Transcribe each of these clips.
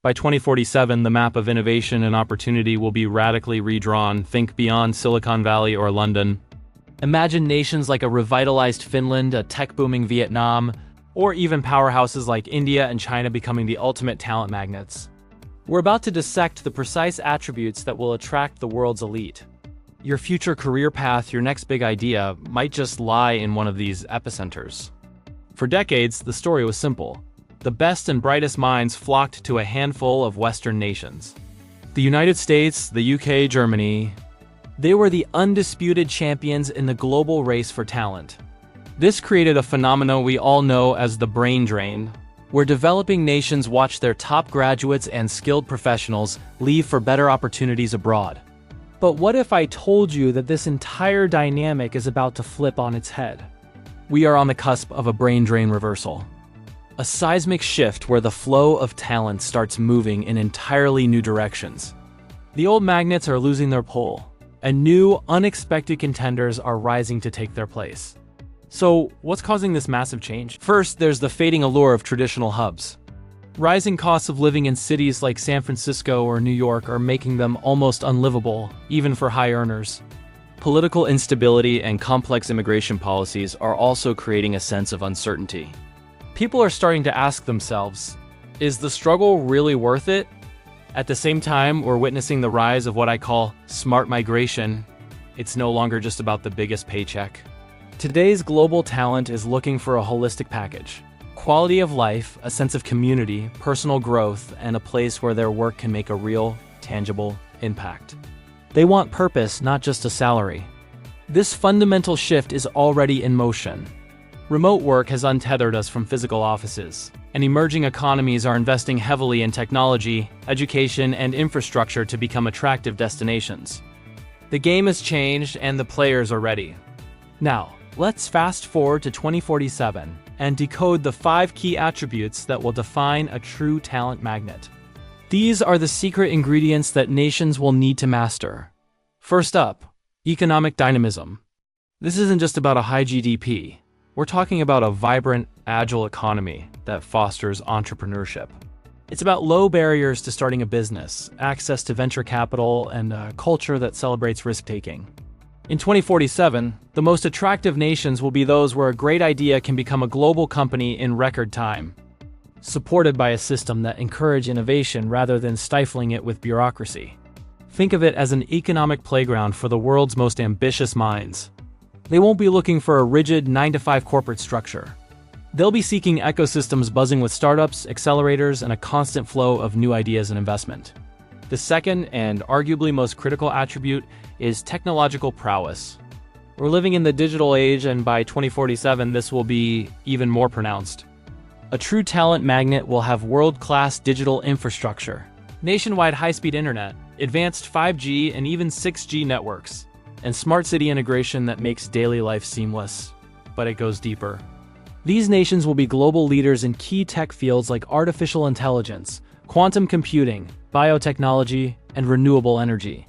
By 2047, the map of innovation and opportunity will be radically redrawn. Think beyond Silicon Valley or London. Imagine nations like a revitalized Finland, a tech-booming Vietnam, or even powerhouses like India and China becoming the ultimate talent magnets. We're about to dissect the precise attributes that will attract the world's elite. Your future career path, your next big idea, might just lie in one of these epicenters. For decades, the story was simple. The best and brightest minds flocked to a handful of Western nations. The United States, the UK, Germany. They were the undisputed champions in the global race for talent. This created a phenomenon we all know as the brain drain, where developing nations watch their top graduates and skilled professionals leave for better opportunities abroad. But what if I told you that this entire dynamic is about to flip on its head? We are on the cusp of a brain drain reversal. A seismic shift where the flow of talent starts moving in entirely new directions. The old magnets are losing their pull, and new, unexpected contenders are rising to take their place. So, what's causing this massive change? First, there's the fading allure of traditional hubs. Rising costs of living in cities like San Francisco or New York are making them almost unlivable, even for high earners. Political instability and complex immigration policies are also creating a sense of uncertainty. People are starting to ask themselves, is the struggle really worth it? At the same time, we're witnessing the rise of what I call smart migration. It's no longer just about the biggest paycheck. Today's global talent is looking for a holistic package. Quality of life, a sense of community, personal growth, and a place where their work can make a real, tangible impact. They want purpose, not just a salary. This fundamental shift is already in motion. Remote work has untethered us from physical offices, and emerging economies are investing heavily in technology, education, and infrastructure to become attractive destinations. The game has changed, and the players are ready. Now, let's fast forward to 2047 and decode the 5 key attributes that will define a true talent magnet. These are the secret ingredients that nations will need to master. First up, economic dynamism. This isn't just about a high GDP. We're talking about a vibrant, agile economy that fosters entrepreneurship. It's about low barriers to starting a business, access to venture capital, and a culture that celebrates risk-taking. In 2047, the most attractive nations will be those where a great idea can become a global company in record time, supported by a system that encourages innovation rather than stifling it with bureaucracy. Think of it as an economic playground for the world's most ambitious minds. They won't be looking for a rigid 9-to-5 corporate structure. They'll be seeking ecosystems buzzing with startups, accelerators, and a constant flow of new ideas and investment. The second, and arguably most critical attribute, is technological prowess. We're living in the digital age, and by 2047, this will be even more pronounced. A true talent magnet will have world-class digital infrastructure, nationwide high-speed internet, advanced 5G and even 6G networks, and smart city integration that makes daily life seamless. But it goes deeper. These nations will be global leaders in key tech fields like artificial intelligence, quantum computing, biotechnology, and renewable energy.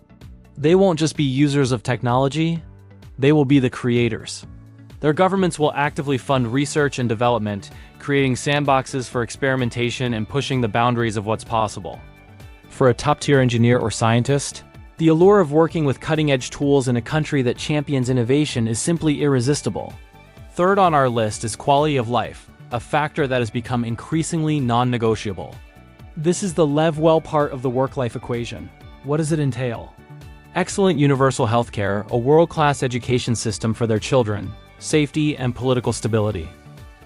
They won't just be users of technology, they will be the creators. Their governments will actively fund research and development, creating sandboxes for experimentation and pushing the boundaries of what's possible. For a top-tier engineer or scientist, the allure of working with cutting-edge tools in a country that champions innovation is simply irresistible. Third on our list is quality of life, a factor that has become increasingly non-negotiable. This is the live well part of the work-life equation. What does it entail? Excellent universal healthcare, a world-class education system for their children, safety, and political stability.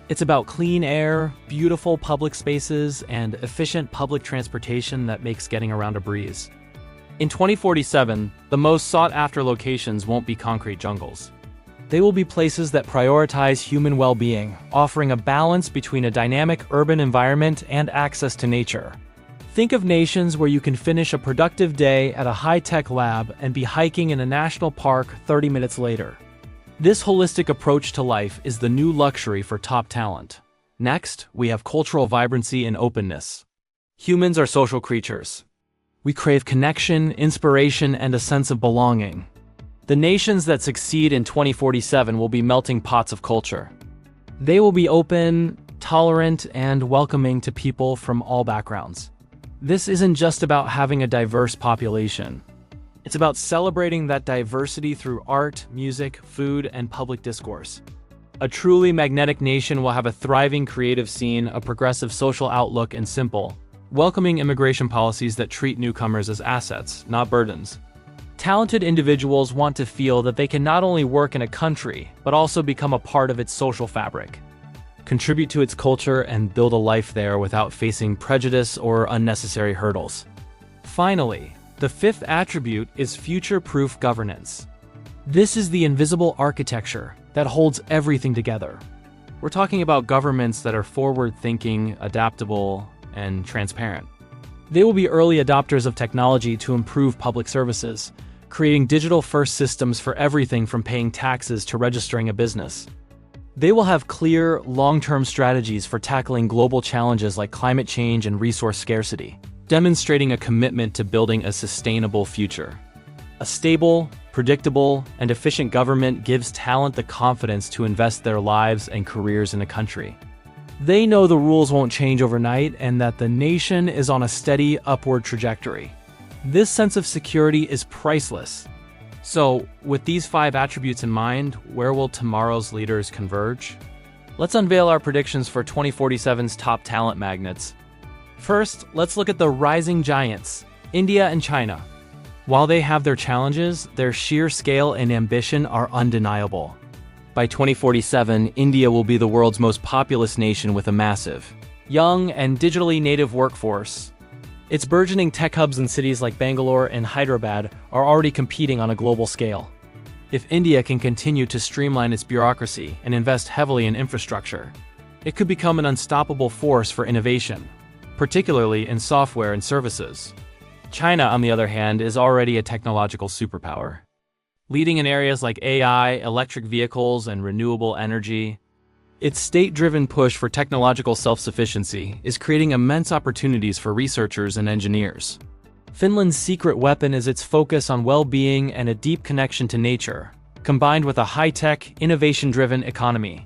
It's about clean air, beautiful public spaces, and efficient public transportation that makes getting around a breeze. In 2047, the most sought-after locations won't be concrete jungles. They will be places that prioritize human well-being, offering a balance between a dynamic urban environment and access to nature. Think of nations where you can finish a productive day at a high-tech lab and be hiking in a national park 30 minutes later. This holistic approach to life is the new luxury for top talent. Next, we have cultural vibrancy and openness. Humans are social creatures. We crave connection, inspiration, and a sense of belonging. The nations that succeed in 2047 will be melting pots of culture. They will be open, tolerant, and welcoming to people from all backgrounds. This isn't just about having a diverse population. It's about celebrating that diversity through art, music, food, and public discourse. A truly magnetic nation will have a thriving creative scene, a progressive social outlook, and simple, welcoming immigration policies that treat newcomers as assets, not burdens. Talented individuals want to feel that they can not only work in a country, but also become a part of its social fabric, contribute to its culture, and build a life there without facing prejudice or unnecessary hurdles. Finally, the fifth attribute is future-proof governance. This is the invisible architecture that holds everything together. We're talking about governments that are forward-thinking, adaptable, and transparent. They will be early adopters of technology to improve public services, creating digital-first systems for everything from paying taxes to registering a business. They will have clear, long-term strategies for tackling global challenges like climate change and resource scarcity, demonstrating a commitment to building a sustainable future. A stable, predictable, and efficient government gives talent the confidence to invest their lives and careers in a country. They know the rules won't change overnight and that the nation is on a steady upward trajectory. This sense of security is priceless. So, with these 5 attributes in mind, where will tomorrow's leaders converge? Let's unveil our predictions for 2047's top talent magnets. First, let's look at the rising giants, India and China. While they have their challenges, their sheer scale and ambition are undeniable. By 2047, India will be the world's most populous nation with a massive, young, and digitally native workforce. Its burgeoning tech hubs in cities like Bangalore and Hyderabad are already competing on a global scale. If India can continue to streamline its bureaucracy and invest heavily in infrastructure, it could become an unstoppable force for innovation, particularly in software and services. China, on the other hand, is already a technological superpower, leading in areas like AI, electric vehicles, and renewable energy. Its state-driven push for technological self-sufficiency is creating immense opportunities for researchers and engineers. Finland's secret weapon is its focus on well-being and a deep connection to nature, combined with a high-tech, innovation-driven economy.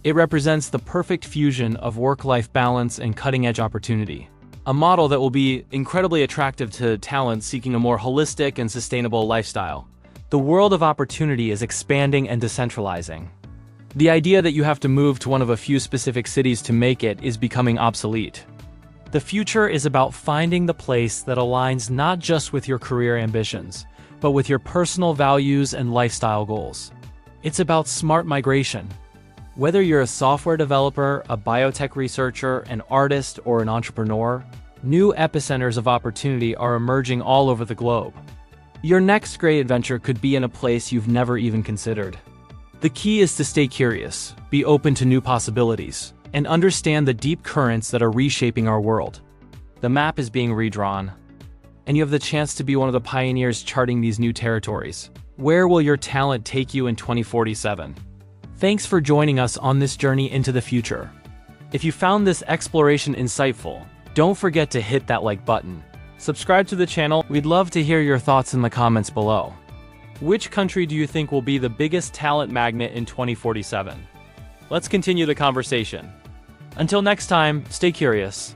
It represents the perfect fusion of work-life balance and cutting-edge opportunity, a model that will be incredibly attractive to talent seeking a more holistic and sustainable lifestyle. The world of opportunity is expanding and decentralizing. The idea that you have to move to one of a few specific cities to make it is becoming obsolete. The future is about finding the place that aligns not just with your career ambitions, but with your personal values and lifestyle goals. It's about smart migration. Whether you're a software developer, a biotech researcher, an artist, or an entrepreneur, new epicenters of opportunity are emerging all over the globe. Your next great adventure could be in a place you've never even considered. The key is to stay curious, be open to new possibilities, and understand the deep currents that are reshaping our world. The map is being redrawn, and you have the chance to be one of the pioneers charting these new territories. Where will your talent take you in 2047? Thanks for joining us on this journey into the future. If you found this exploration insightful, don't forget to hit that like button. Subscribe to the channel. We'd love to hear your thoughts in the comments below. Which country do you think will be the biggest talent magnet in 2047? Let's continue the conversation. Until next time, stay curious.